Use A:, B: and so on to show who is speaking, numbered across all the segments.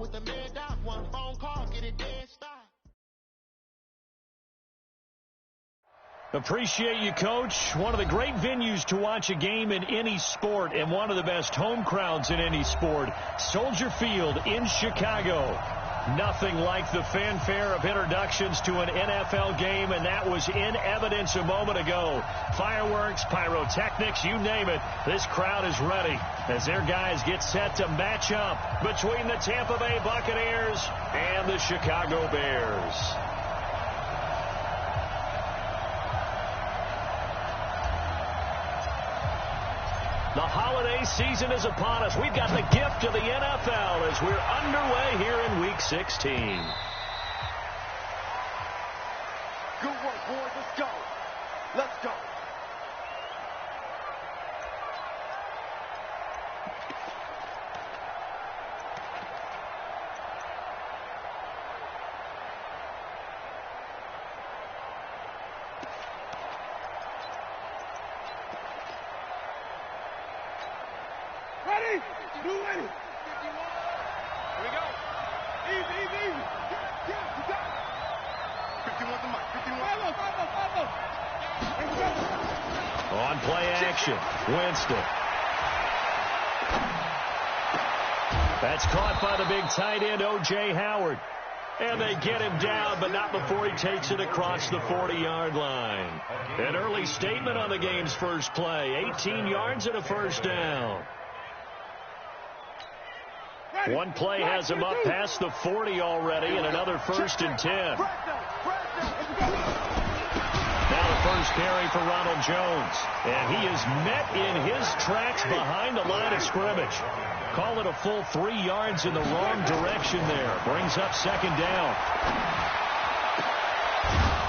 A: with the mad doc, one phone call, get it dead stop.
B: Appreciate you, Coach. One of the great venues to watch a game in any sport and one of the best home crowds in any sport. Soldier Field in Chicago. Nothing like the fanfare of introductions to an NFL game, and that was in evidence a moment ago. Fireworks, pyrotechnics, you name it. This crowd is ready as their guys get set to match up between the Tampa Bay Buccaneers and the Chicago Bears. The holiday season is upon us. We've got the gift of the NFL as we're underway here in Week 16.
C: Good work, boys. Let's go. Let's go.
D: Ready? You ready? 51. Here we go. Easy, easy, easy. Yeah, you got it. 51 to Mike. 51. Follow.
B: On play action, Winston. That's caught by the big tight end, O.J. Howard. And they get him down, but not before he takes it across the 40-yard line. An early statement on the game's first play. 18 yards and a first down. One play has him up past the 40 already, and another 1st and 10. Now the first carry for Ronald Jones. And he is met in his tracks behind the line of scrimmage. Call it a full 3 yards in the wrong direction there. Brings up 2nd down.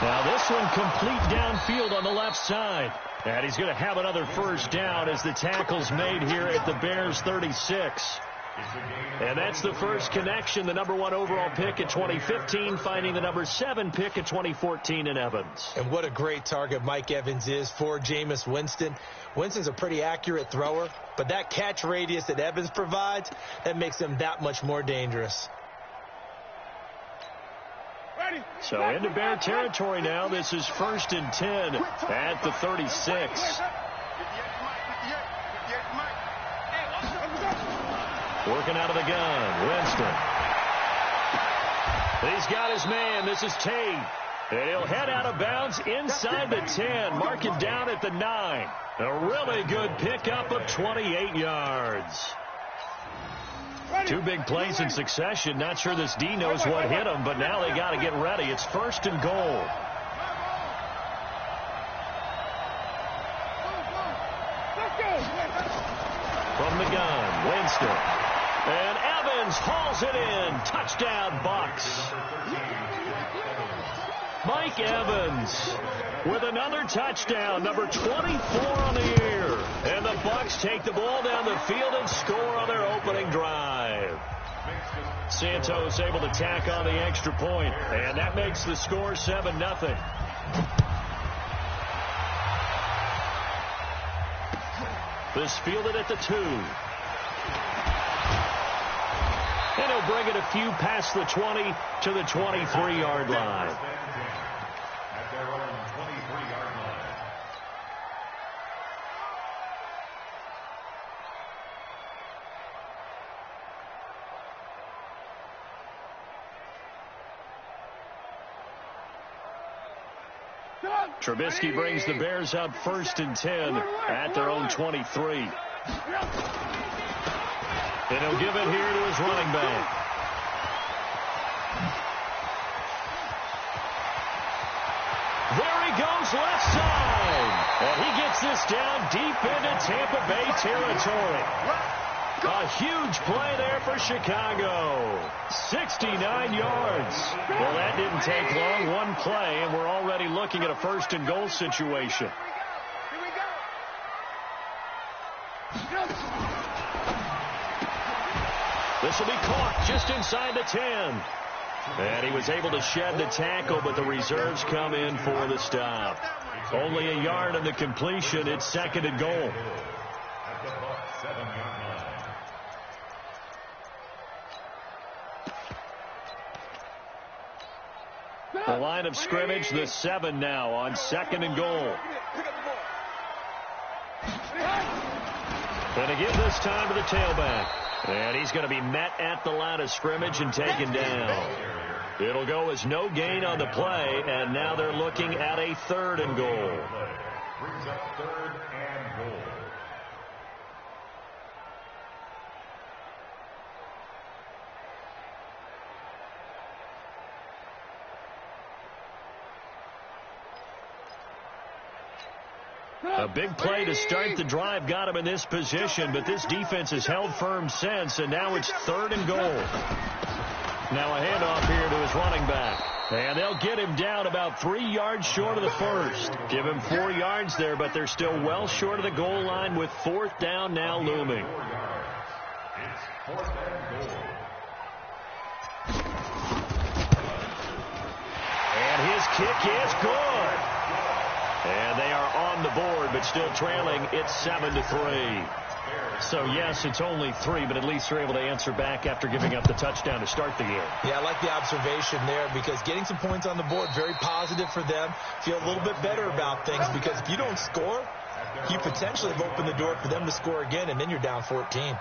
B: Now this one complete downfield on the left side. And he's going to have another first down as the tackle's made here at the Bears 36. And that's the first connection, the number 1 overall pick in 2015, finding the number 7 pick in 2014 in Evans.
E: And what a great target Mike Evans is for Jameis Winston. Winston's a pretty accurate thrower, but that catch radius that Evans provides, that makes him that much more dangerous.
B: So into Bear territory now. This is 1st and 10 at the 36. Working out of the gun, Winston. He's got his man. This is Tate. And he'll head out of bounds inside the 10. Mark it down at the 9. A really good pickup of 28 yards. 2 big plays in succession. Not sure this D knows what hit him, but now they got to get ready. It's 1st and goal. From the gun, Winston. And Evans hauls it in. Touchdown, Bucks. Mike Evans with another touchdown, number 24 on the year. And the Bucks take the ball down the field and score on their opening drive. Santos able to tack on the extra point, and that makes the score 7-0. This fielded at the 2. And he'll bring it a few past the 20 to the 23-yard line.
F: At their own 23-yard line.
B: Trubisky brings the Bears up 1st and 10 at their own 23. And he'll give it here to his running back. There he goes, left side. And he gets this down deep into Tampa Bay territory. A huge play there for Chicago. 69 yards. Well, that didn't take long. One play, and we're already looking at a 1st and goal situation. This will be caught just inside the 10. And he was able to shed the tackle, but the reserves come in for the stop. Only a yard on the completion. It's 2nd and goal.
F: At the Bucs 7-yard line.
B: The line of scrimmage, the 7 now on 2nd and goal. Going to give this time to the tailback. And he's going to be met at the line of scrimmage and taken down. It'll go as no gain on the play, and now they're looking at a 3rd and goal.
F: Brings up 3rd and goal.
B: A big play to start the drive got him in this position, but this defense has held firm since, and now it's 3rd and goal. Now a handoff here to his running back. And they'll get him down about 3 yards short of the first. Give him 4 yards there, but they're still well short of the goal line with 4th down now looming.
F: It's 4th and goal.
B: And his kick is good. And they are on the board, but still trailing. It's 7-3. So, yes, it's only 3, but at least they're able to answer back after giving up the touchdown to start the game.
E: Yeah, I like the observation there because getting some points on the board, very positive for them. Feel a little bit better about things because if you don't score, you potentially have opened the door for them to score again, and then you're down 14.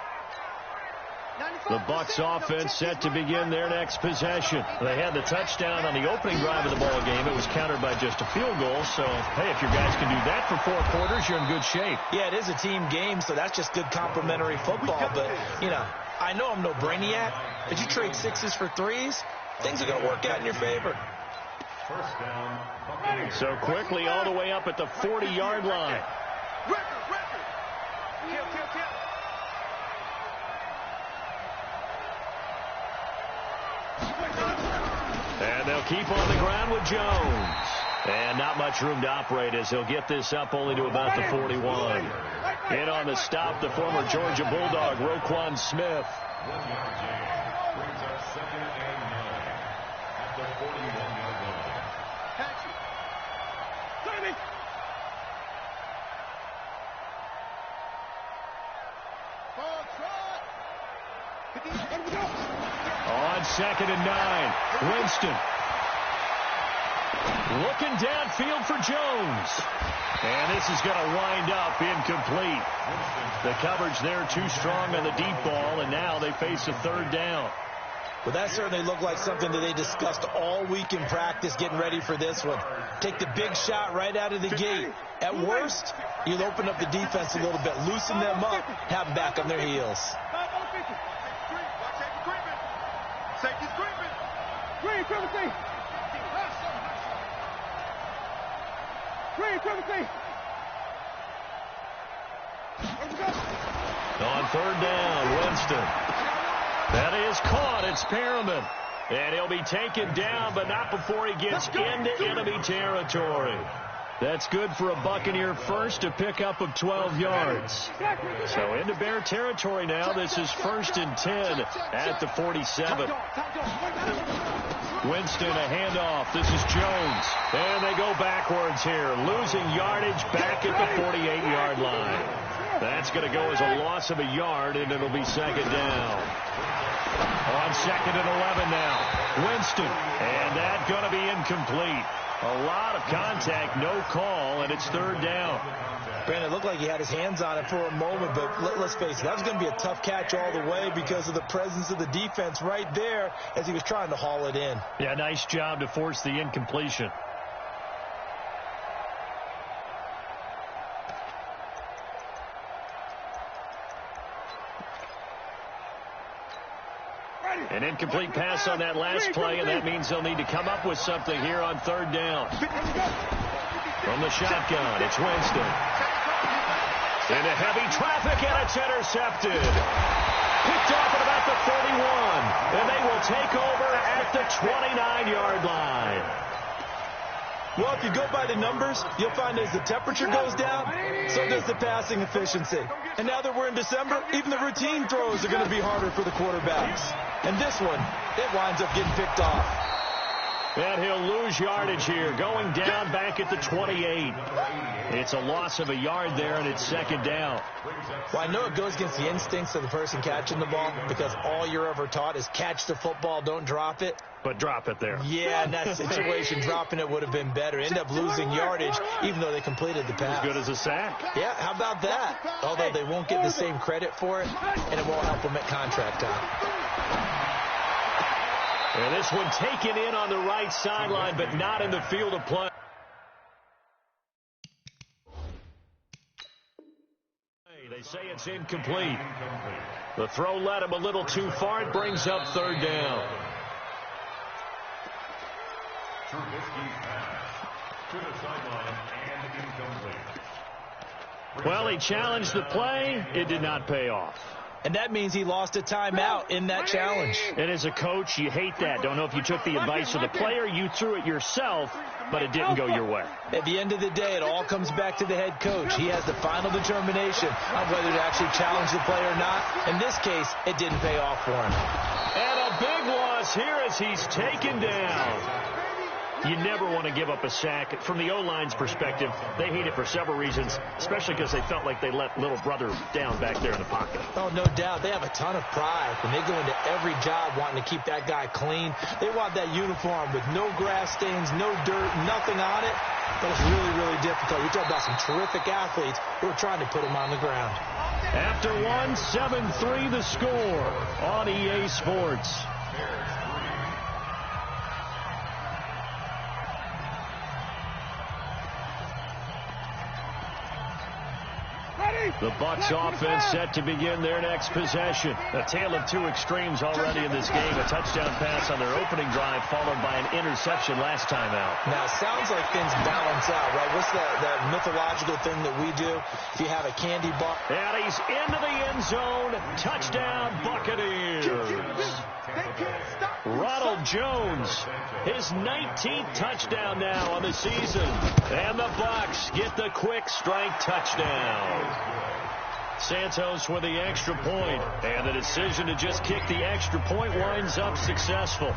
B: The Bucs offense set to begin their next possession. They had the touchdown on the opening drive of the ball game. It was countered by just a field goal. So, hey, if your guys can do that for 4 quarters, you're in good shape.
E: Yeah, it is a team game, so that's just good complimentary football. But, you know, I know I'm no brainiac, but you trade 6s for 3s, things are going to work out in your favor.
F: 1st down, Buccaneers.
B: So quickly all the way up at the 40-yard line. And they'll keep on the ground with Jones. And not much room to operate as he'll get this up only to about the 41. In on the stop, the former Georgia Bulldog, Roquan Smith.
F: 1 yard gain. Brings up 2nd and 9 at the 41-yard line.
B: On 2nd and 9, Winston. Looking downfield for Jones. And this is going to wind up incomplete. The coverage there too strong on the deep ball, and now they face a 3rd down.
E: Well, that certainly looked like something that they discussed all week in practice getting ready for this one. Take the big shot right out of the gate. At worst, you'll open up the defense a little bit, loosen them up, have them back on their heels.
D: Safety's creeping. Green, privacy. Green, privacy.
B: On 3rd down, Winston. That is caught. It's Perriman. And he'll be taken down, but not before he gets into enemy territory. That's good for a Buccaneer first, a pickup of 12 yards. So into Bear territory now. This is 1st and 10 at the 47. Winston, a handoff. This is Jones. And they go backwards here, losing yardage back at the 48-yard line. That's going to go as a loss of a yard, and it'll be 2nd down. On 2nd and 11 now. Winston. And that's going to be incomplete. A lot of contact, no call, and it's 3rd down.
E: Brandon, it looked like he had his hands on it for a moment, but let's face it, that was going to be a tough catch all the way because of the presence of the defense right there as he was trying to haul it in.
B: Yeah, nice job to force the incompletion. An incomplete pass on that last play, and that means they'll need to come up with something here on 3rd down. From the shotgun, it's Winston. Into heavy traffic, and it's intercepted. Picked off at about the 31, and they will take over at the 29-yard line.
E: Well, if you go by the numbers, you'll find as the temperature goes down, so does the passing efficiency. And now that we're in December, even the routine throws are going to be harder for the quarterbacks. And this one, it winds up getting picked off.
B: And he'll lose yardage here, going down back at the 28. It's a loss of a yard there, and it's second down.
E: Well, I know it goes against the instincts of the person catching the ball because all you're ever taught is catch the football, don't drop it.
B: But drop it there.
E: Yeah, in that situation, dropping it would have been better. End up losing yardage, even though they completed the pass.
B: As good as a sack.
E: Yeah, how about that? Although they won't get the same credit for it, and it won't help them at contract time.
B: And this one taken in on the right sideline, but not in the field of play. They say it's incomplete. The throw led him a little too far. It brings up third down.
F: Trubisky's pass to the sideline and incomplete.
B: Well, he challenged the play. It did not pay off.
E: And that means he lost a timeout in that challenge.
B: And as a coach, you hate that. Don't know if you took the advice of the player, you threw it yourself, but it didn't go your way.
E: At the end of the day, it all comes back to the head coach. He has the final determination on whether to actually challenge the play or not. In this case, it didn't pay off for him.
B: And a big loss here as he's taken down. You never want to give up a sack. From the O-line's perspective, they hate it for several reasons, especially because they felt like they let little brother down back there in the pocket.
E: Oh, no doubt. They have a ton of pride. When they go into every job wanting to keep that guy clean, they want that uniform with no grass stains, no dirt, nothing on it. But it's really, really difficult. You're talking about some terrific athletes who are trying to put him on the ground.
B: After 7-3 the score on EA Sports. The Bucs offense set to begin their next possession. A tale of two extremes already in this game. A touchdown pass on their opening drive followed by an interception last time out.
E: Now, it sounds like things balance out, right? What's that mythological thing that we do? If you have a candy bar.
B: And he's into the end zone. Touchdown, Buccaneers. Ronald Jones, his 19th touchdown now on the season. And the Bucs get the quick strike touchdown. Santos with the extra point, and the decision to just kick the extra point winds up successful.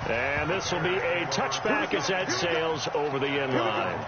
B: And this will be a touchback as that sails over the end line.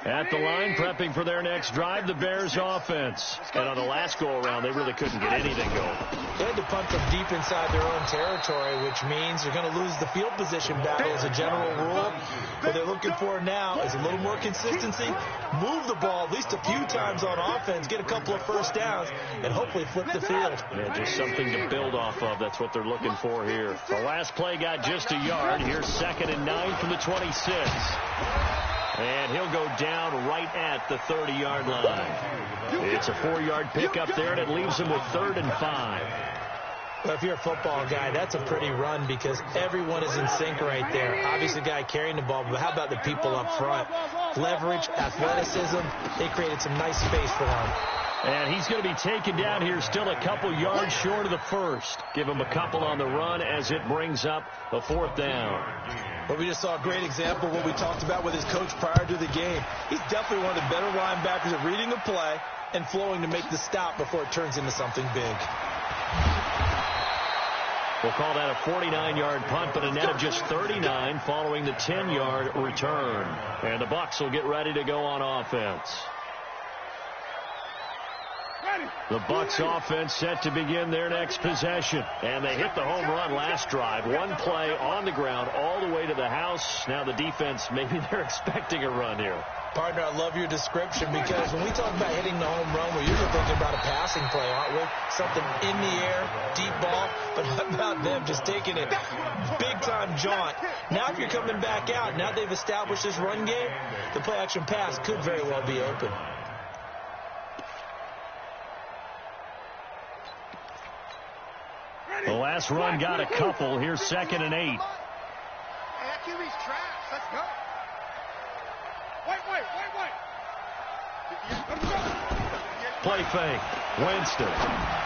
B: At the line, prepping for their next drive, the Bears offense. And on the last go-around, they really couldn't get anything going.
E: They had to punt from deep inside their own territory, which means they're going to lose the field position battle as a general rule. What they're looking for now is a little more consistency, move the ball at least a few times on offense, get a couple of first downs, and hopefully flip the field.
B: Yeah, just something to build off of. That's what they're looking for here. The last play got just a yard. Here's 2nd and 9 from the 26. And he'll go down right at the 30-yard line. It's a 4-yard pickup there, and it leaves him with 3rd and 5.
E: Well, if you're a football guy, that's a pretty run because everyone is in sync right there. Obviously, the guy carrying the ball, but how about the people up front? Leverage, athleticism, they created some nice space for them.
B: And he's going to be taken down here still a couple yards short of the first. Give him a couple on the run as it brings up a 4th down.
E: But we just saw a great example of what we talked about with his coach prior to the game. He's definitely one of the better linebackers at reading a play and flowing to make the stop before it turns into something big.
B: We'll call that a 49-yard punt, but a net of just 39 following the 10-yard return. And the Bucs will get ready to go on offense. The Bucs offense set to begin their next possession. And they hit the home run last drive. One play on the ground all the way to the house. Now the defense, maybe they're expecting a run here.
E: Partner, I love your description because when we talk about hitting the home run, we're usually thinking about a passing play, aren't we? Something in the air, deep ball. But how about them just taking it big-time jaunt? Now if you're coming back out, now they've established this run game, the play-action pass could very well be open.
B: The last run got a couple. Here's 2nd and 8.
D: Hey, that QB's trash. Let's go. Wait. Let's go.
B: Play fake. Winston.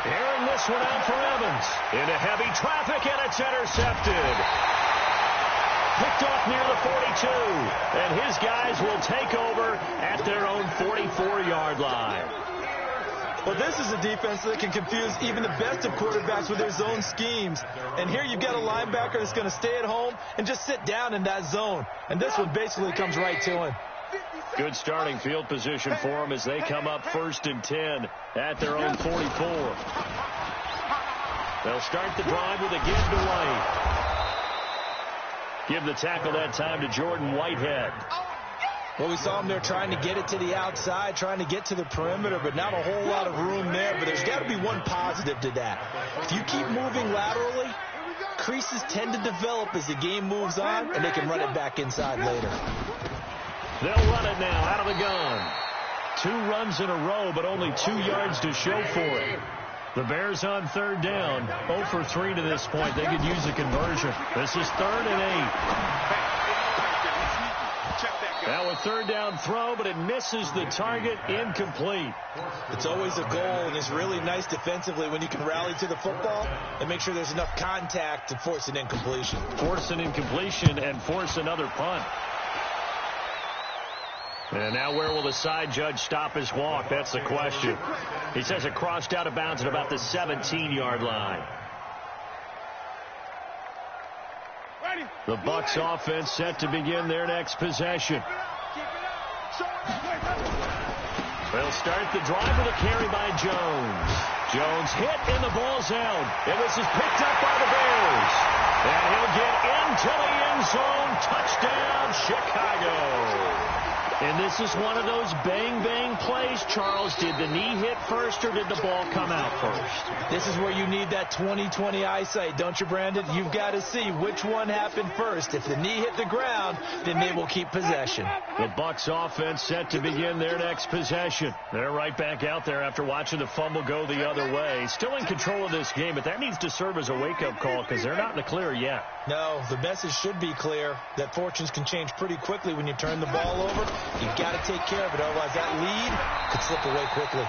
B: Airing this one out for Evans. Into heavy traffic, and it's intercepted. Picked off near the 42. And his guys will take over at their own 44-yard line.
E: Well, this is a defense that can confuse even the best of quarterbacks with their zone schemes. And here you've got a linebacker that's going to stay at home and just sit down in that zone. And this one basically comes right to him.
B: Good starting field position for them as they come up 1st and 10 at their own 44. They'll start the drive with a give to White. Give the tackle that time to Jordan Whitehead.
E: Well, we saw him there trying to get it to the outside, trying to get to the perimeter, but not a whole lot of room there. But there's got to be one positive to that. If you keep moving laterally, creases tend to develop as the game moves on, and they can run it back inside later.
B: They'll run it now out of the gun. 2 runs in a row, but only 2 yards to show for it. The Bears on 3rd down. 0 for 3 to this point. They could use a conversion. This is 3rd and 8. Now a 3rd down throw, but it misses the target. Incomplete.
E: It's always a goal, and it's really nice defensively when you can rally to the football and make sure there's enough contact to force an incompletion.
B: Force an incompletion and force another punt. And now where will the side judge stop his walk? That's the question. He says it crossed out of bounds at about the 17-yard line. The Bucs offense set to begin their next possession. They'll start the drive with a carry by Jones. Jones hit and the ball's out. And this is picked up by the Bears. And he'll get into the end zone. Touchdown, Chicago. And this is one of those bang-bang plays, Charles. Did the knee hit first or did the ball come out first?
E: This is where you need that 20/20 eyesight, don't you, Brandon? You've got to see which one happened first. If the knee hit the ground, then they will keep possession.
B: The Bucs offense set to begin their next possession. They're right back out there after watching the fumble go the other way. Still in control of this game, but that needs to serve as a wake-up call because they're not in the clear yet.
E: No, the message should be clear that fortunes can change pretty quickly when you turn the ball over. You've got to take care of it, otherwise that lead could slip away quickly.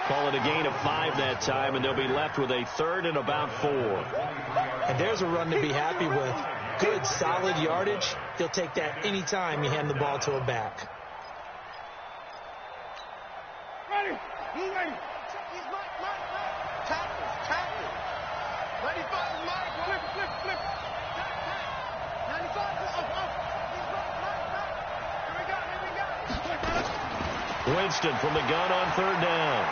B: Call it a gain of 5 that time, and they'll be left with a 3rd and about 4.
E: And there's a run to be happy with. Good, solid yardage. You'll take that any time you hand the ball to a back.
D: Ready. Blue ready. He's Mike. Tackle. 95 is Mike. Flip. 95 is Mike.
B: Winston from the gun on 3rd down.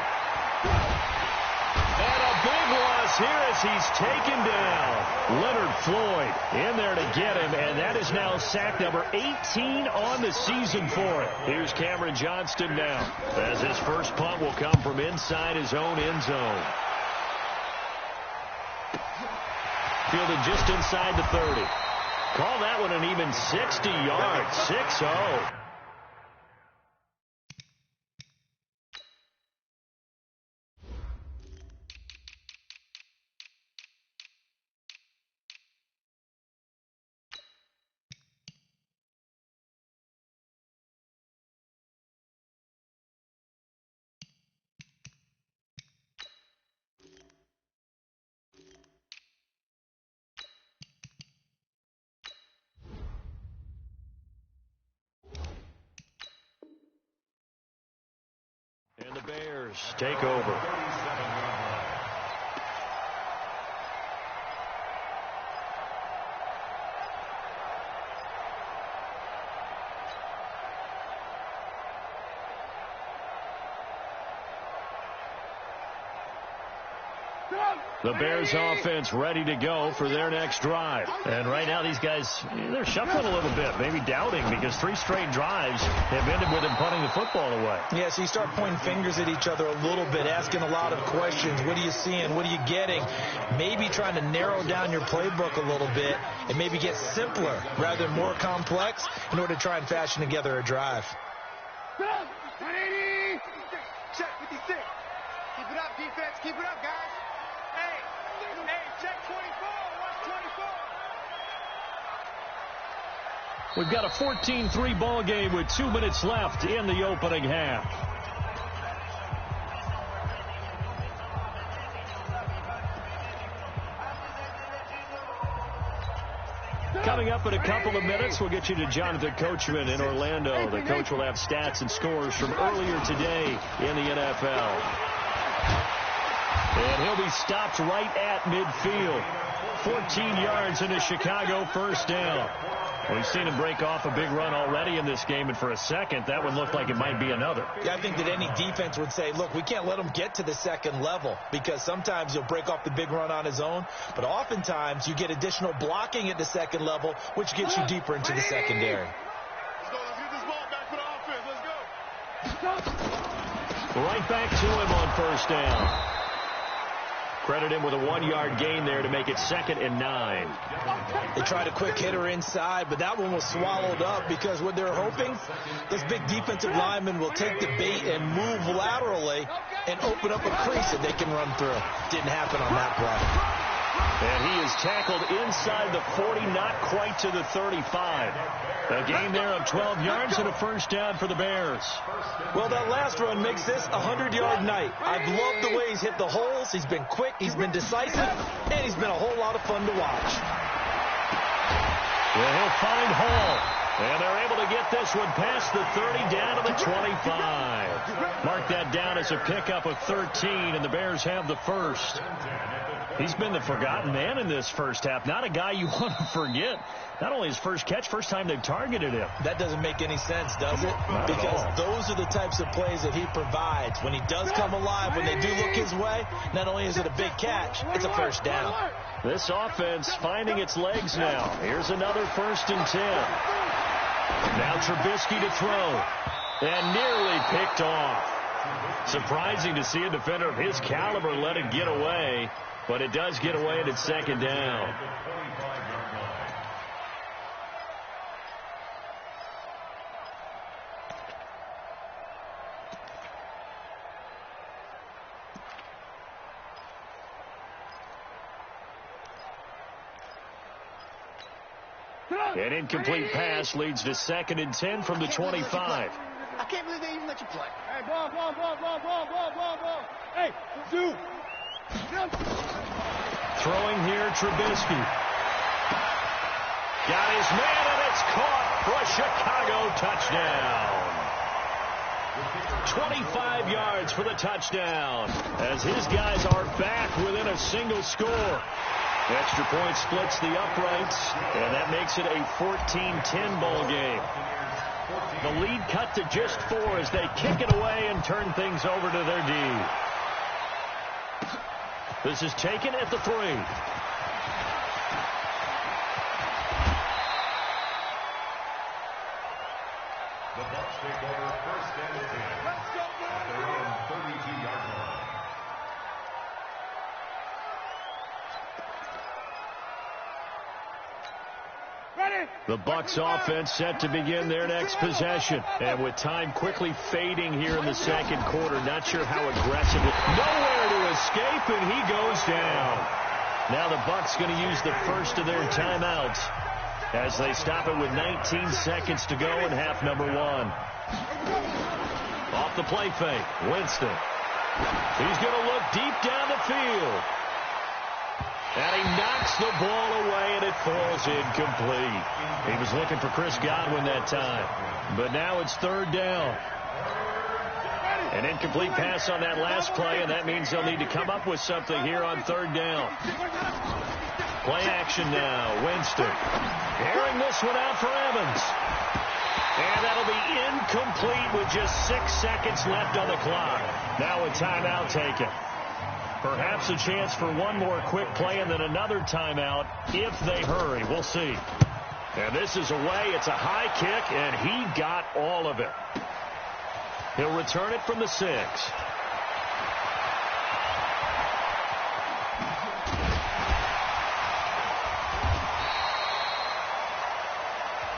B: And a big loss here as he's taken down. Leonard Floyd in there to get him, and that is now sack number 18 on the season for it. Here's Cameron Johnston now, as his first punt will come from inside his own end zone. Fielded just inside the 30. Call that one an even 60 yards, 6-0. And the Bears take over. The Bears offense ready to go for their next drive. And right now these guys, they're shuffling a little bit, maybe doubting, because 3 straight drives have ended with them punting the football away.
E: Yeah, so you start pointing fingers at each other a little bit, asking a lot of questions. What are you seeing? What are you getting? Maybe trying to narrow down your playbook a little bit and maybe get simpler rather than more complex in order to try and fashion together a drive.
D: 180. Check 56. Keep it up, defense. Keep it up, guys. Hey, check 24. Watch 24.
B: We've got a 14-3 ball game with 2 minutes left in the opening half. Coming up in a couple of minutes, we'll get you to Jonathan Coachman in Orlando. The coach will have stats and scores from earlier today in the NFL. And he'll be stopped right at midfield. 14 yards into Chicago, first down. We've seen him break off a big run already in this game, and for a second, that one looked like it might be another.
E: Yeah, I think that any defense would say, look, we can't let him get to the second level, because sometimes he'll break off the big run on his own, but oftentimes you get additional blocking at the second level, which gets you deeper into the secondary.
D: Let's go. Let's get this ball back for the offense. Let's go.
B: Right back to him on first down. Credit him with a 1-yard gain there to make it 2nd and 9.
E: They tried a quick hitter inside, but that one was swallowed up because what they're hoping, this big defensive lineman will take the bait and move laterally and open up a crease that they can run through. Didn't happen on that play.
B: And he is tackled inside the 40, not quite to the 35. A gain there of 12 yards and a first down for the Bears.
E: Well, that last run makes this a 100-yard night. I've loved the way he's hit the holes. He's been quick, he's been decisive, and he's been a whole lot of fun to watch.
B: Well, he'll find Hall. And they're able to get this one past the 30 down to the 25. Mark that down as a pickup of 13, and the Bears have the first. He's been the forgotten man in this first half. Not a guy you want to forget. Not only his first catch, first time they've targeted him.
E: That doesn't make any sense, does it?
B: Not
E: because those are the types of plays that he provides. When he does come alive, when they do look his way, not only is it a big catch, it's a first down.
B: This offense finding its legs now. Here's another 1st and 10. Now Trubisky to throw. And nearly picked off. Surprising to see a defender of his caliber let it get away. But it does get away at its 2nd down. An incomplete pass leads to 2nd and 10 from the 25.
A: I can't believe they even let you play.
D: Hey, ball. Hey, do.
B: Throwing here, Trubisky. Got his man, and it's caught for a Chicago touchdown. 25 yards for the touchdown, as his guys are back within a single score. Extra point splits the uprights, and that makes it a 14-10 ball game. The lead cut to just 4 as they kick it away and turn things over to their D. This is taken at the 3.
F: The Bucs take over 1st and 10 at their own 32-yard line.
B: The Bucs offense set to begin their next possession. And with time quickly fading here in the 2nd quarter, not sure how aggressive. Nowhere to escape, and he goes down. Now the Bucs going to use the first of their timeouts as they stop it with 19 seconds to go in half number 1. Off the play fake, Winston. He's going to look deep down the field. And he knocks the ball away, and it falls incomplete. He was looking for Chris Godwin that time. But now it's 3rd down. An incomplete pass on that last play, and that means they'll need to come up with something here on 3rd down. Play action now. Winston. Airing this one out for Evans. And that'll be incomplete with just 6 seconds left on the clock. Now a timeout taken. Perhaps a chance for one more quick play and then another timeout if they hurry. We'll see. And this is away. It's a high kick, and he got all of it. He'll return it from the 6.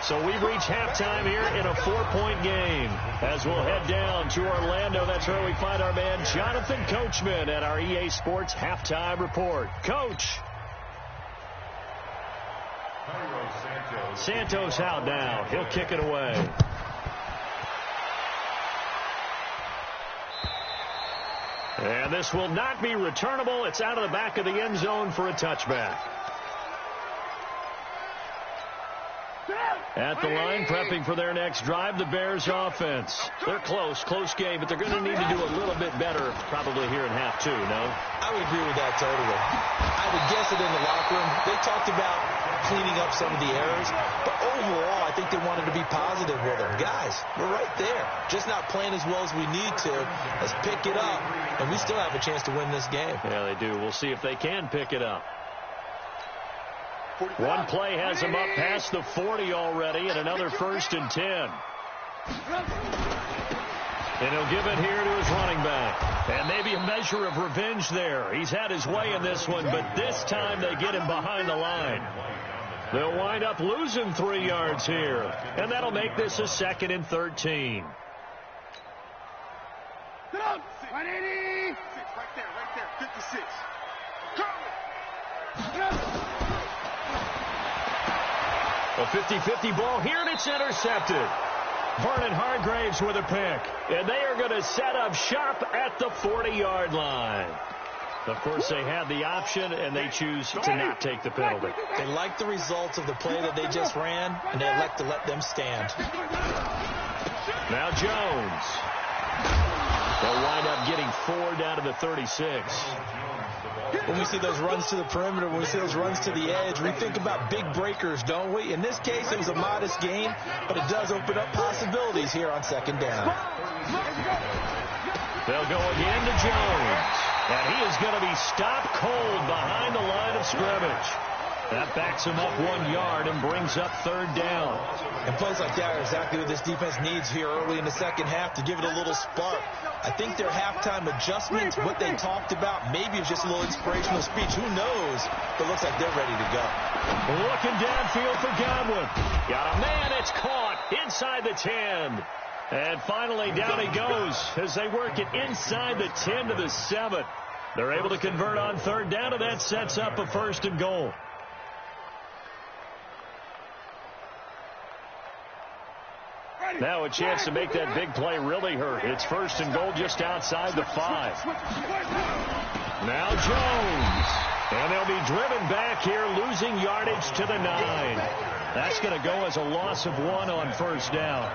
B: So we reach halftime here in a 4-point game. As we'll head down to Orlando, that's where we find our man Jonathan Coachman at our EA Sports Halftime Report. Coach. Santos out now. He'll kick it away. And this will not be returnable. It's out of the back of the end zone for a touchback. At the line, prepping for their next drive, the Bears offense. They're close game, but they're going to need to do a little bit better probably here in half two, no?
E: I would agree with that totally. I would guess it in the locker room. They talked about cleaning up some of the errors, but overall, I think they wanted to be positive with them. Guys, we're right there. Just not playing as well as we need to. Let's pick it up, and we still have a chance to win this game.
B: Yeah, they do. We'll see if they can pick it up. One play has him up past the 40 already, and another 1st and 10. And he'll give it here to his running back. And maybe a measure of revenge there. He's had his way in this one, but this time they get him behind the line. They'll wind up losing 3 yards here, and that'll make this a 2nd and 13.
D: Sit up. 180. Right there. 56.
B: A 50-50 ball here, and it's intercepted. Vernon Hargraves with a pick. And they are going to set up shop at the 40-yard line. Of course, they had the option, and they choose to not take the penalty.
E: They like the results of the play that they just ran, and they elect to let them stand.
B: Now Jones. They'll wind up getting 4 down to the 36.
E: When we see those runs to the perimeter, when we see those runs to the edge, we think about big breakers, don't we? In this case, it was a modest gain, but it does open up possibilities here on 2nd down.
B: They'll go again to Jones, and he is going to be stopped cold behind the line of scrimmage. That backs him up 1 yard and brings up 3rd down.
E: And plays like that are exactly what this defense needs here early in the second half to give it a little spark. I think their halftime adjustments, what they talked about, maybe it's just a little inspirational speech. Who knows? But it looks like they're ready to go.
B: Looking downfield for Godwin. Got a man. It's caught inside the 10. And finally down he goes as they work it inside the 10 to the 7. They're able to convert on 3rd down, and that sets up a 1st and goal. Now a chance to make that big play really hurt. It's 1st and goal just outside the 5. Now Jones. And they'll be driven back here, losing yardage to the 9. That's going to go as a loss of 1 on 1st down.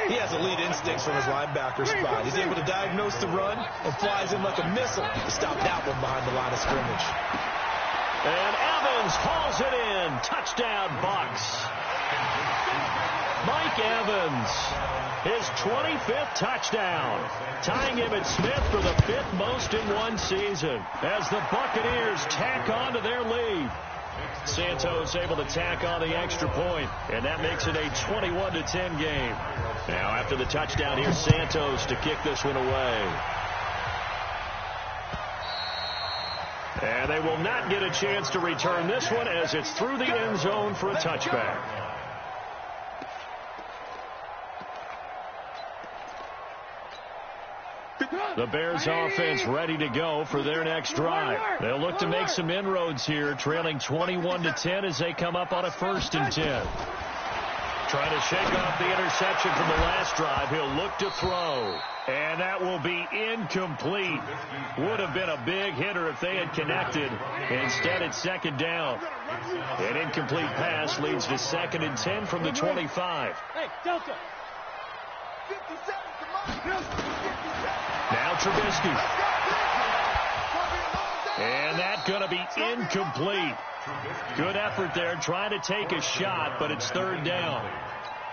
E: He has elite instincts from his linebacker spot. He's able to diagnose the run and flies in like a missile to stop that one behind the line of scrimmage.
B: And Evans hauls it in. Touchdown, Bucks. Mike Evans, his 25th touchdown, tying him at Smith for the 5th most in one season as the Buccaneers tack on to their lead. Santos able to tack on the extra point, and that makes it a 21-10 game. Now after the touchdown, here's Santos to kick this one away. And they will not get a chance to return this one as it's through the end zone for a touchback. The Bears offense ready to go for their next drive. They'll look to make some inroads here, trailing 21-10 as they come up on a 1st and 10. Trying to shake off the interception from the last drive. He'll look to throw. And that will be incomplete. Would have been a big hitter if they had connected. Instead, it's 2nd down. An incomplete pass leads to 2nd and 10 from the 25.
D: Hey, Delta. 57, come on.
B: Now Trubisky. And that's going to be incomplete. Good effort there trying to take a shot, but it's 3rd down.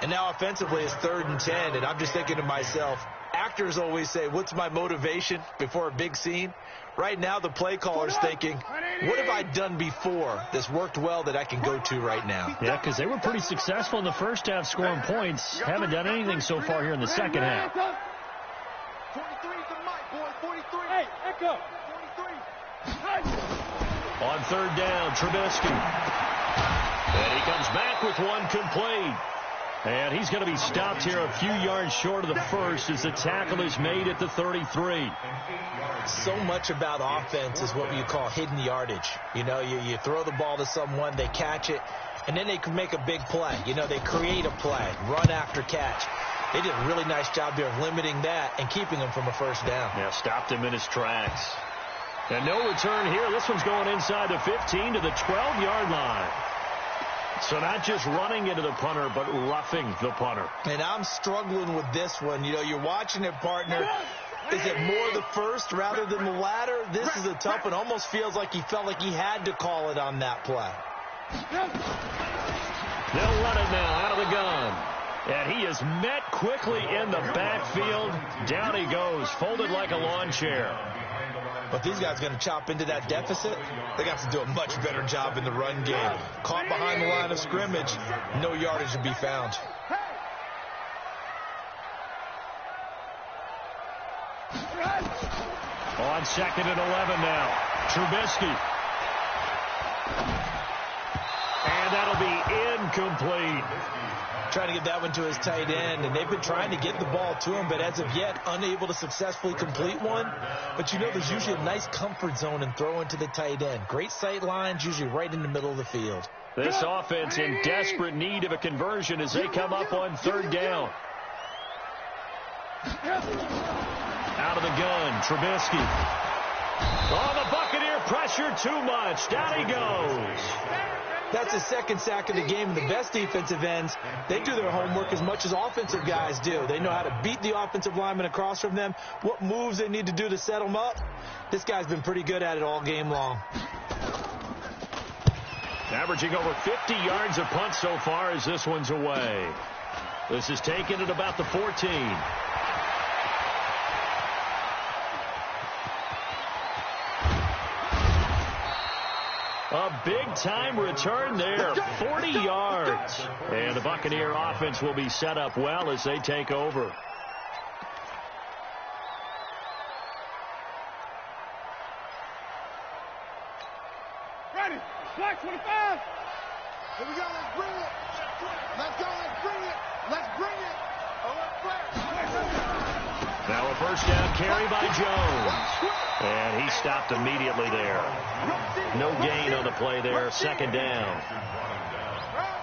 E: And now offensively it's 3rd and 10, and I'm just thinking to myself, actors always say, what's my motivation before a big scene? Right now the play caller's thinking, what have I done before that's worked well that I can go to right now?
B: Yeah, because they were pretty successful in the first half scoring points. Haven't done anything so far here in the second half.
D: 43 is the mic, boy. 43. Hey, Echo. 43.
B: On 3rd down, Trubisky. And he comes back with one complete. And he's going to be stopped here a few yards short of the 1st as the tackle is made at the 33.
E: So much about offense is what you call hidden yardage. You know, you throw the ball to someone, they catch it, and then they can make a big play. You know, they create a play, run after catch. They did a really nice job there of limiting that and keeping him from a 1st down.
B: Yeah, stopped him in his tracks. And no return here. This one's going inside the 15 to the 12-yard line. So not just running into the punter, but roughing the punter.
E: And I'm struggling with this one. You know, you're watching it, partner. Is it more the first rather than the latter? This is a tough one. Almost feels like he felt like he had to call it on that play.
B: They'll run it now out of the gun. And he is met quickly in the backfield. Down he goes, folded like a lawn chair.
E: But these guys are going to chop into that deficit. They got to do a much better job in the run game. Caught behind the line of scrimmage, no yardage to be found.
B: On 2nd and 11 now. Trubisky. And that'll be incomplete.
E: Trying to get that one to his tight end, and they've been trying to get the ball to him, but as of yet, unable to successfully complete one. But you know, there's usually a nice comfort zone in throwing to the tight end. Great sight lines, usually right in the middle of the field.
B: This offense in desperate need of a conversion as they come up on 3rd down. Out of the gun, Trubisky. Oh, the Buccaneer pressure too much. Down he goes.
E: That's his 2nd sack of the game, and the best defensive ends, they do their homework as much as offensive guys do. They know how to beat the offensive lineman across from them, what moves they need to do to set them up. This guy's been pretty good at it all game long.
B: Averaging over 50 yards a punt so far as this one's away. This is taken at about the 14. A big-time return there, 40 yards. And the Buccaneer offense will be set up well as they take over.
D: Ready, flag 25.
C: Here we go, let's bring it. Let's go, let's bring it. Let's bring it.
B: Now a first down carry by Jones. And he stopped immediately there. No gain on the play there, 2nd down.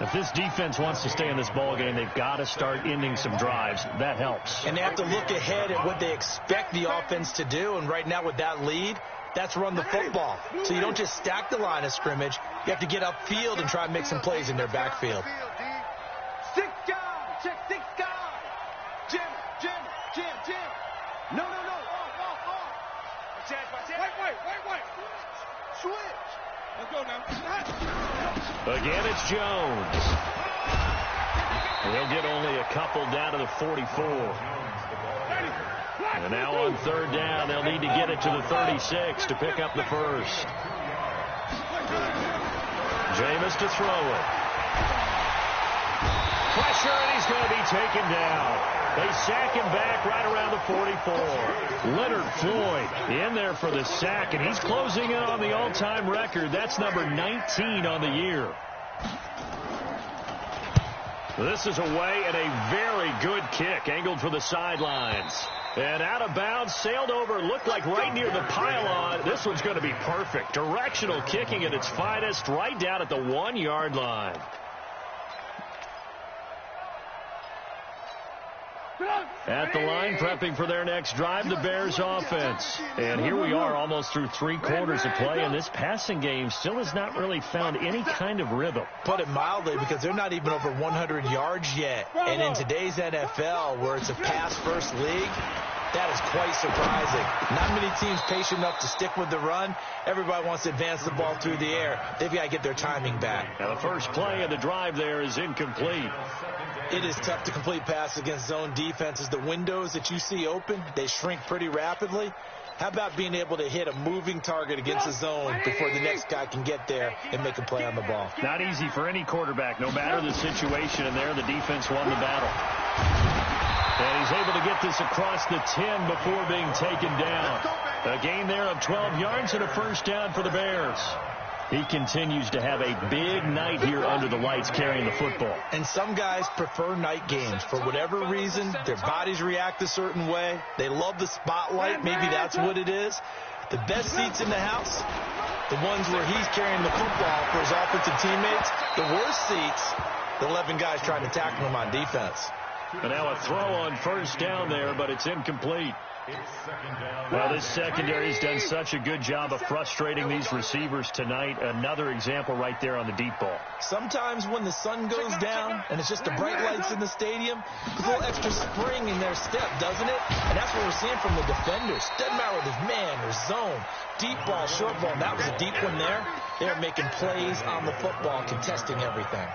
B: If this defense wants to stay in this ball game, they've got to start ending some drives. That helps.
E: And they have to look ahead at what they expect the offense to do. And right now with that lead, that's run the football. So you don't just stack the line of scrimmage. You have to get upfield and try and make some plays in their backfield.
C: 6 guys, check 6 guys. Jim. No. Off. Wait. Switch.
D: Let's go now.
B: Again, it's Jones. He'll get only a couple down to the 44. And now on 3rd down, they'll need to get it to the 36 to pick up the first. Jameis to throw it. Pressure, and he's going to be taken down. They sack him back right around the 44. Leonard Floyd in there for the sack, and he's closing in on the all-time record. That's number 19 on the year. This is away and a very good kick, angled for the sidelines. And out of bounds, sailed over, looked like right near the pylon. This one's going to be perfect. Directional kicking at its finest, right down at the 1-yard line. At the line, prepping for their next drive, the Bears offense. And here we are almost through 3 quarters of play, and this passing game still has not really found any kind of rhythm.
E: Put it mildly, because they're not even over 100 yards yet. And in today's NFL, where it's a pass-first league, that is quite surprising. Not many teams patient enough to stick with the run. Everybody wants to advance the ball through the air. They've got to get their timing back.
B: Now the first play of the drive there is incomplete.
E: It is tough to complete passes against zone defenses. The windows that you see open, they shrink pretty rapidly. How about being able to hit a moving target against the zone before the next guy can get there and make a play on the ball?
B: Not easy for any quarterback, no matter the situation, and there the defense won the battle. And he's able to get this across the 10 before being taken down. A gain there of 12 yards and a first down for the Bears. He continues to have a big night here under the lights carrying the football.
E: And some guys prefer night games. For whatever reason, their bodies react a certain way. They love the spotlight. Maybe that's what it is. The best seats in the house, the ones where he's carrying the football for his offensive teammates. The worst seats, the 11 guys trying to tackle him on defense.
B: And now a throw on first down there, but it's incomplete. Well, this secondary has done such a good job of frustrating these receivers tonight. Another example right there on the deep ball.
E: Sometimes when the sun goes down and it's just the bright lights in the stadium, there's a little extra spring in their step, doesn't it? And that's what we're seeing from the defenders. Doesn't matter whether it's man or zone, deep ball, short ball. That was a deep one there. They're making plays on the football, contesting everything.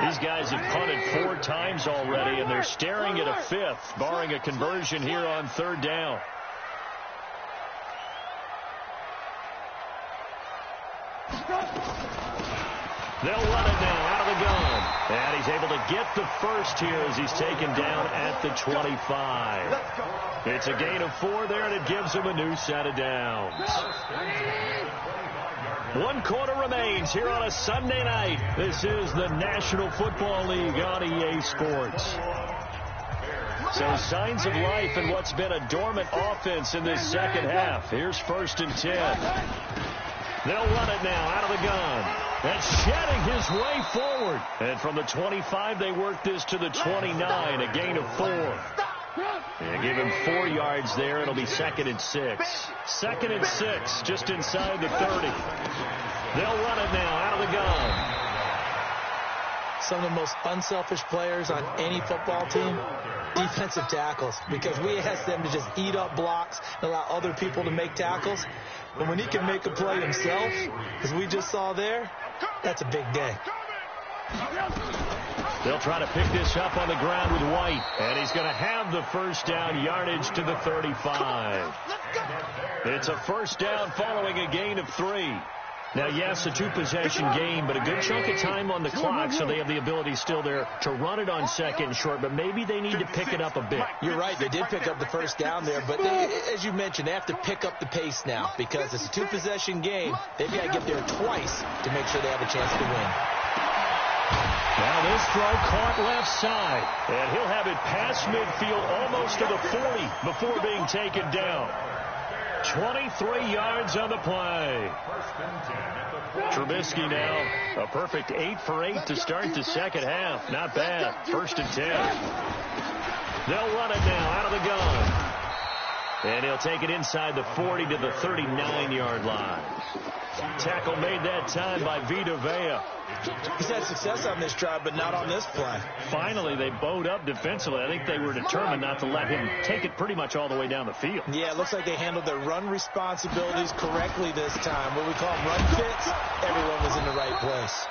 B: These guys have punted 4 times already, and they're staring at a 5th, barring a conversion here on 3rd down. They'll run it now out of the gun. And he's able to get the first here as he's taken down at the 25. It's a gain of 4 there, and it gives him a new set of downs. 1 quarter remains here on a Sunday night. This is the National Football League on EA Sports. So signs of life in what's been a dormant offense in this second half. Here's 1st and 10. They'll run it now out of the gun. And shedding his way forward. And from the 25, they work this to the 29, a gain of 4. And give him 4 yards there. It'll be 2nd and 6. 2nd and 6, just inside the 30. They'll run it now out of the gun.
E: Some of the most unselfish players on any football team, defensive tackles, because we ask them to just eat up blocks and allow other people to make tackles. But when he can make a play himself, as we just saw there, that's a big day.
B: They'll try to pick this up on the ground with White. And he's going to have the first down, yardage to the 35. It's a first down following a gain of 3. Now, yes, a 2-possession game, but a good chunk of time on the clock, so they have the ability still there to run it on 2nd and short, but maybe they need to pick it up a bit.
E: You're right. They did pick up the first down there, but as you mentioned, they have to pick up the pace now because it's a 2-possession game. They've got to get there twice to make sure they have a chance to win.
B: Now this throw caught left side, and he'll have it past midfield almost to the 40 before being taken down. 23 yards on the play. Trubisky now a perfect 8 for 8 to start the second half. Not bad. 1st and 10. They'll run it now out of the gun. And he'll take it inside the 40 to the 39-yard line. Tackle made that time by Vita Vea.
E: He's had success on this drive, but not on this play.
B: Finally, they bowed up defensively. I think they were determined not to let him take it pretty much all the way down the field.
E: Yeah, it looks like they handled their run responsibilities correctly this time. What we call them run fits, everyone was in the right place.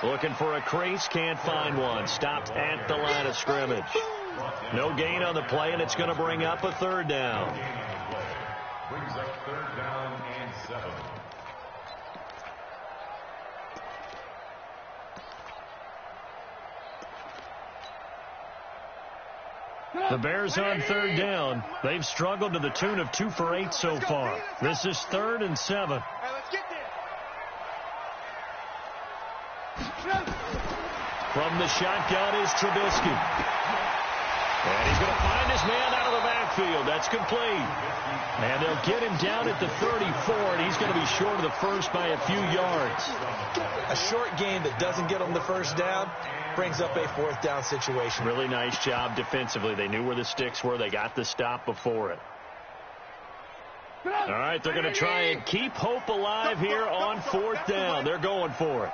B: Looking for a crease, can't find one. Stopped at the line of scrimmage. No gain on the play, and it's going to bring up a 3rd down.
F: Brings up 3rd down and 7.
B: The Bears on 3rd down. They've struggled to the tune of 2 for 8 so far. This is 3rd and 7. From the shotgun is Trubisky. And he's going to find his man out of the backfield. That's complete. And they'll get him down at the 34, and he's going to be short of the first by a few yards.
E: A short game that doesn't get him the first down brings up a 4th down situation.
B: Really nice job defensively. They knew where the sticks were. They got the stop before it. All right, they're going to try and keep hope alive here on 4th down. They're going for it.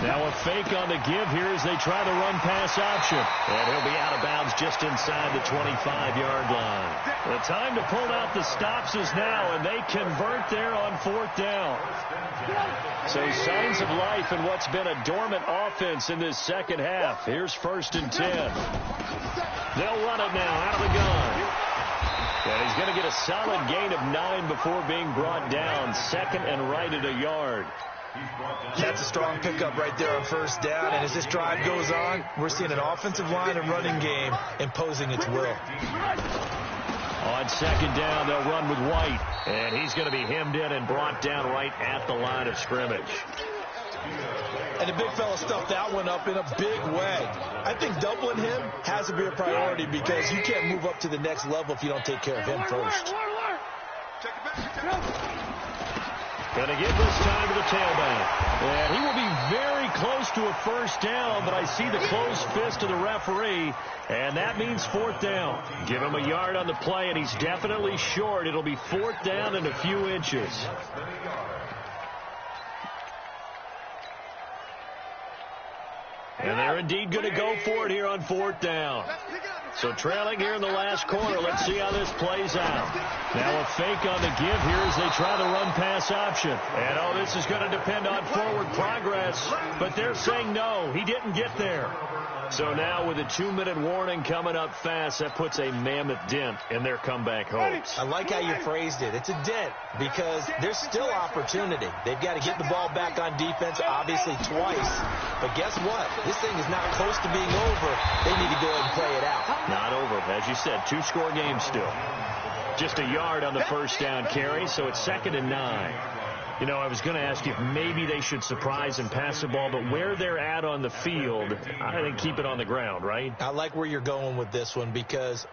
B: Now a fake on the give here as they try the run-pass option. And he'll be out of bounds just inside the 25-yard line. The time to pull out the stops is now, and they convert there on 4th down. So signs of life in what's been a dormant offense in this second half. Here's 1st and 10. They'll run it now out of the gun. And he's going to get a solid gain of 9 before being brought down. 2nd and right at a yard.
E: That's a strong pickup right there on 1st down, and as this drive goes on, we're seeing an offensive line and running game imposing its will.
B: On 2nd down, they'll run with White, and he's going to be hemmed in and brought down right at the line of scrimmage.
E: And the big fella stuffed that one up in a big way. I think doubling him has to be a priority because you can't move up to the next level if you don't take care of him first.
B: Going to give this time to the tailback. And he will be very close to a first down, but I see the closed fist of the referee, and that means fourth down. Give him a yard on the play, and he's definitely short. It'll be fourth down and a few inches. And they're indeed going to go for it here on fourth down. So trailing here in the last quarter. Let's see how this plays out. Now a fake on the give here as they try the run-pass option. And, this is going to depend on forward progress. But they're saying no, he didn't get there. So now with a 2-minute warning coming up fast, that puts a mammoth dent in their comeback hopes.
E: I like how you phrased it. It's a dent because there's still opportunity. They've got to get the ball back on defense, obviously twice. But guess what? This thing is not close to being over. They need to go ahead and play it out.
B: Not over. As you said, 2-score game still. Just a yard on the first down carry, so it's 2nd and 9. I was going to ask you if maybe they should surprise and pass the ball, but where they're at on the field, I think keep it on the ground, right?
E: I like where you're going with this one because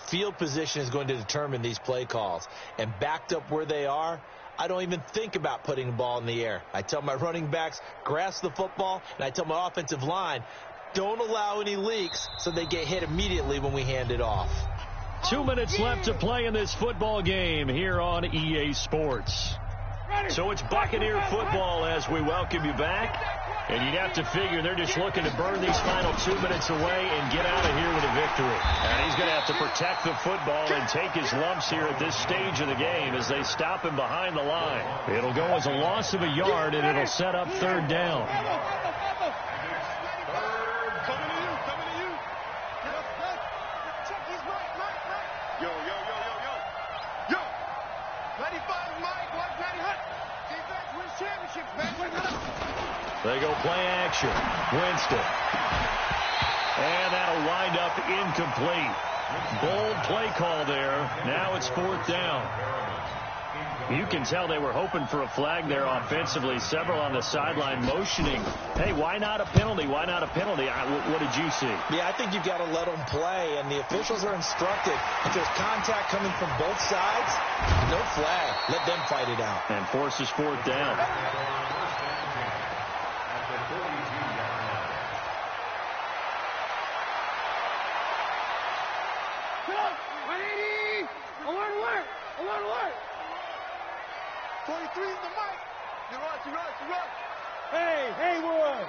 E: field position is going to determine these play calls. And backed up where they are, I don't even think about putting the ball in the air. I tell my running backs, grasp the football, and I tell my offensive line, don't allow any leaks so they get hit immediately when we hand it off.
B: 2 minutes left to play in this football game here on EA Sports. So it's Buccaneer football as we welcome you back. And you'd have to figure they're just looking to burn these final 2 minutes away and get out of here with a victory. And he's going to have to protect the football and take his lumps here at this stage of the game as they stop him behind the line. It'll go as a loss of a yard, and it'll set up third down. They go play action. Winston. And that'll wind up incomplete. Bold play call there. Now it's fourth down. You can tell they were hoping for a flag there offensively. Several on the sideline motioning. Hey, why not a penalty? Why not a penalty? What did you see?
E: Yeah, I think you've got to let them play, and the officials are instructed. If there's contact coming from both sides, no flag. Let them fight it out.
B: And forces fourth down.
C: Alert! 43 is the mic. You're right. Hey, Wood.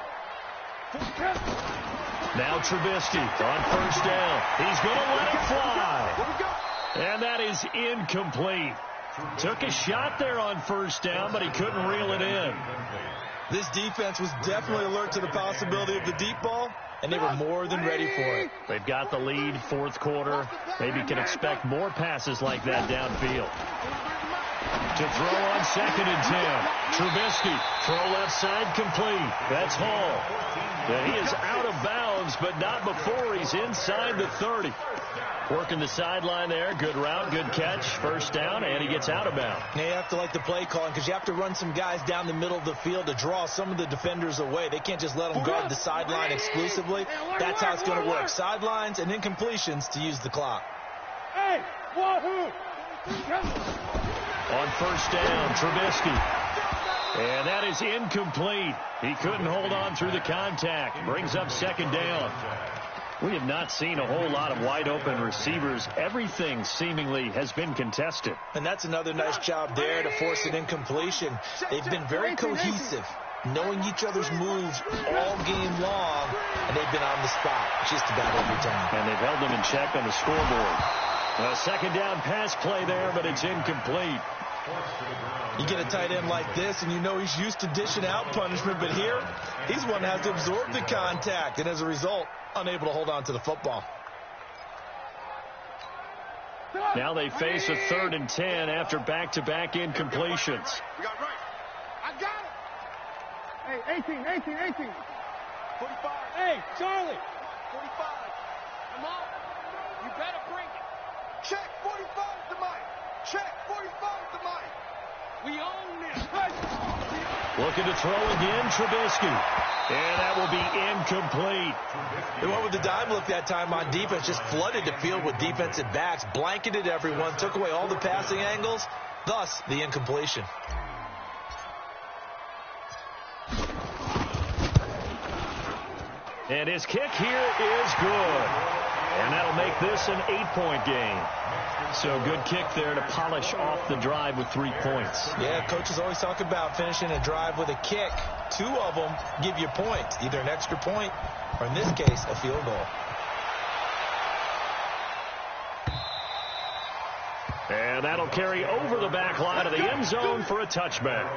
B: Now Trubisky on first down. He's going to let it fly. And that is incomplete. Took a shot there on first down, but he couldn't reel it in.
E: This defense was definitely alert to the possibility of the deep ball, and they were more than ready for it.
B: They've got the lead, fourth quarter. Maybe can expect more passes like that downfield. To throw on 2nd and 10. Trubisky, throw left side complete. That's Hall. And he is out of bounds, but not before he's inside the 30. Working the sideline there. Good route, good catch. First down, and he gets out of bounds.
E: Now you have to like the play calling because you have to run some guys down the middle of the field to draw some of the defenders away. They can't just let them guard the sideline exclusively. That's how it's going to work. Sidelines and incompletions to use the clock.
C: Hey, wahoo!
B: On first down, Trubisky. And that is incomplete. He couldn't hold on through the contact. Brings up second down. We have not seen a whole lot of wide-open receivers. Everything seemingly has been contested.
E: And that's another nice job there to force an incompletion. They've been very cohesive, knowing each other's moves all game long, and they've been on the spot just about every time.
B: And they've held them in check on the scoreboard. A second down pass play there, but it's incomplete.
E: You get a tight end like this, and you know he's used to dishing out punishment, but here, he's one that has to absorb the contact, and as a result, unable to hold on to the football.
B: Now they face a 3rd and 10 after back-to-back incompletions.
C: We got right. I got it. Hey, 18. 45. Hey, Charlie. 45. Come on. You better bring it. Check 45 to Mike. Check 45 to Mike. We own this.
B: Looking to throw again, Trubisky. And that will be incomplete.
E: They went with the dime look that time on defense, just flooded the field with defensive backs, blanketed everyone, took away all the passing angles, thus the incompletion.
B: And his kick here is good. And that'll make this an 8-point game. So good kick there to polish off the drive with 3 points.
E: Yeah, coaches always talk about finishing a drive with a kick. 2 of them give you points, either an extra point or, in this case, a field goal.
B: And that'll carry over the back line of the end zone for a touchback.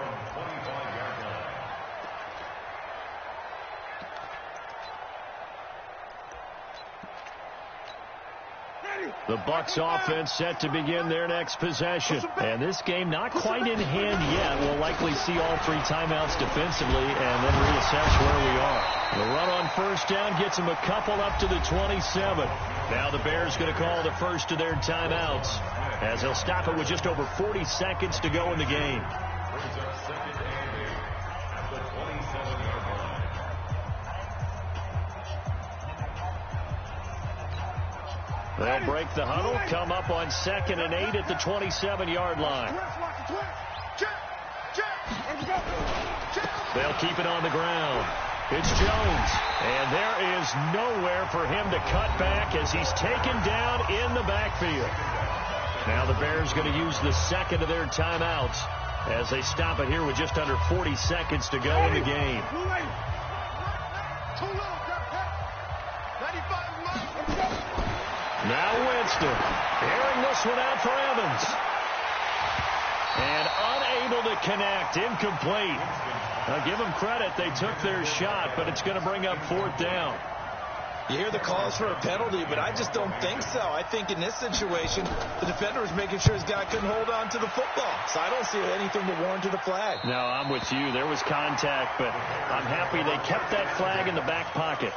B: The Bucs offense set to begin their next possession. And this game not quite in hand yet. We'll likely see all 3 timeouts defensively and then reassess where we are. The run on first down gets them a couple up to the 27. Now the Bears going to call the first of their timeouts as they'll stop it with just over 40 seconds to go in the game. They'll break the huddle, come up on 2nd and 8 at the 27-yard line. They'll keep it on the ground. It's Jones, and there is nowhere for him to cut back as he's taken down in the backfield. Now the Bears going to use the second of their timeouts as they stop it here with just under 40 seconds to go in the game. Now Winston, airing this one out for Evans. And unable to connect, incomplete. Now give them credit, they took their shot, but it's going to bring up 4th down.
E: You hear the calls for a penalty, but I just don't think so. I think in this situation, the defender was making sure his guy couldn't hold on to the football. So I don't see anything to warrant to the flag.
B: No, I'm with you. There was contact, but I'm happy they kept that flag in the back pocket.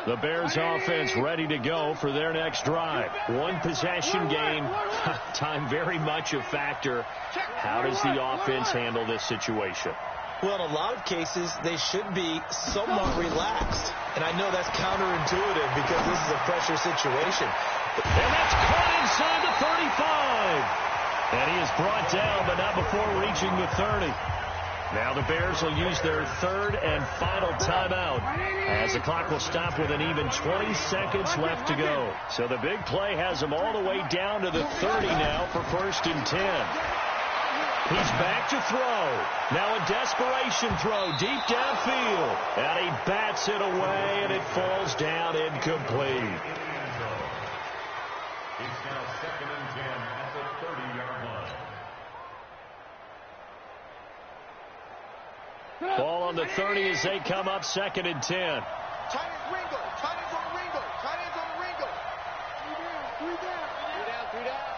B: The Bears offense ready to go for their next drive. 1 possession game. Time very much a factor. How does the offense handle this situation?
E: Well, in a lot of cases, they should be somewhat relaxed. And I know that's counterintuitive because this is a pressure situation.
B: And that's caught inside the 35. And he is brought down, but not before reaching the 30. Now the Bears will use their 3rd and final timeout as the clock will stop with an even 20 seconds left to go. So the big play has them all the way down to the 30 now for 1st and 10. He's back to throw. Now a desperation throw deep downfield. And he bats it away, and it falls down incomplete.
F: It's now 2nd and 10 at the 30-yard line.
B: Ball on the 30 as they come up 2nd and 10.
C: Tight ends Ringo. Tight ends on Ringo. Tight ends on Ringo. 3 down. 3 down.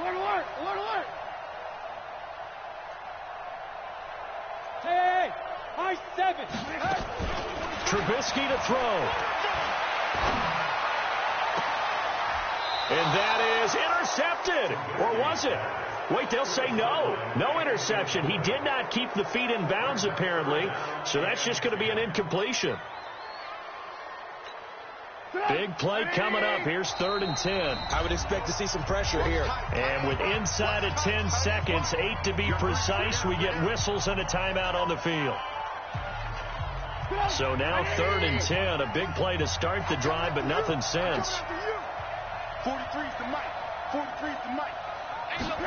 C: Alert. Hey. High 7.
B: Trubisky to throw. And that is intercepted. Or was it? Wait, they'll say no. No interception. He did not keep the feet in bounds, apparently. So that's just going to be an incompletion. Big play coming up. Here's 3rd and 10.
E: I would expect to see some pressure here.
B: And with inside of 10 seconds, 8 to be precise, we get whistles and a timeout on the field. So now 3rd and 10. A big play to start the drive, but nothing since.
C: 43's the mic. 43's the mic.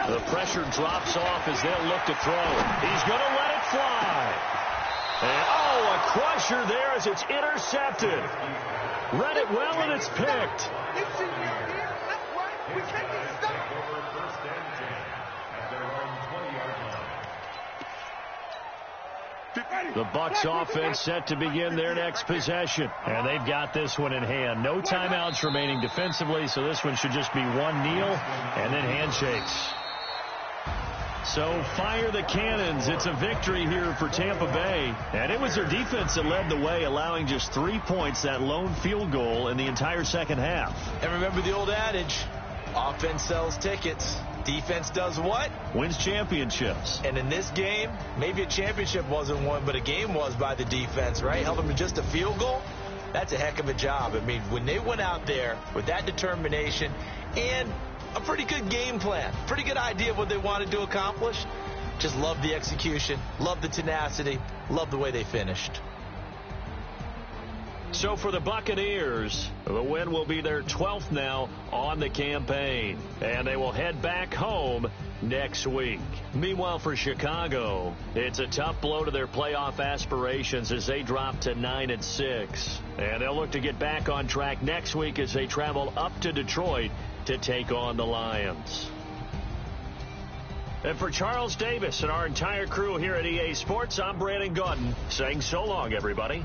B: The pressure drops off as they'll look to throw. He's going to let it fly. And, oh, a crusher there as it's intercepted. Read it well, and it's picked.
C: It's in here. That's right. We can't get stuck.
F: Over 1st and 10 at their own 20-yard line.
B: The Bucs offense set to begin their next possession. And they've got this one in hand. No timeouts remaining defensively, so this one should just be one kneel and then handshakes. So fire the cannons. It's a victory here for Tampa Bay. And it was their defense that led the way, allowing just 3 points, that lone field goal in the entire second half.
E: And remember the old adage, offense sells tickets. Defense does what?
B: Wins championships.
E: And in this game, maybe a championship wasn't won, but a game was by the defense, right? Held them to just a field goal. that's a heck of a job. I mean, when they went out there with that determination and a pretty good game plan, pretty good idea of what they wanted to accomplish, just love the execution, love the tenacity, love the way they finished.
B: So for the Buccaneers, the win will be their 12th now on the campaign, and they will head back home next week. Meanwhile, for Chicago, it's a tough blow to their playoff aspirations as they drop to 9-6. And they'll look to get back on track next week as they travel up to Detroit to take on the Lions. And for Charles Davis and our entire crew here at EA Sports, I'm Brandon Gaudin saying so long, everybody.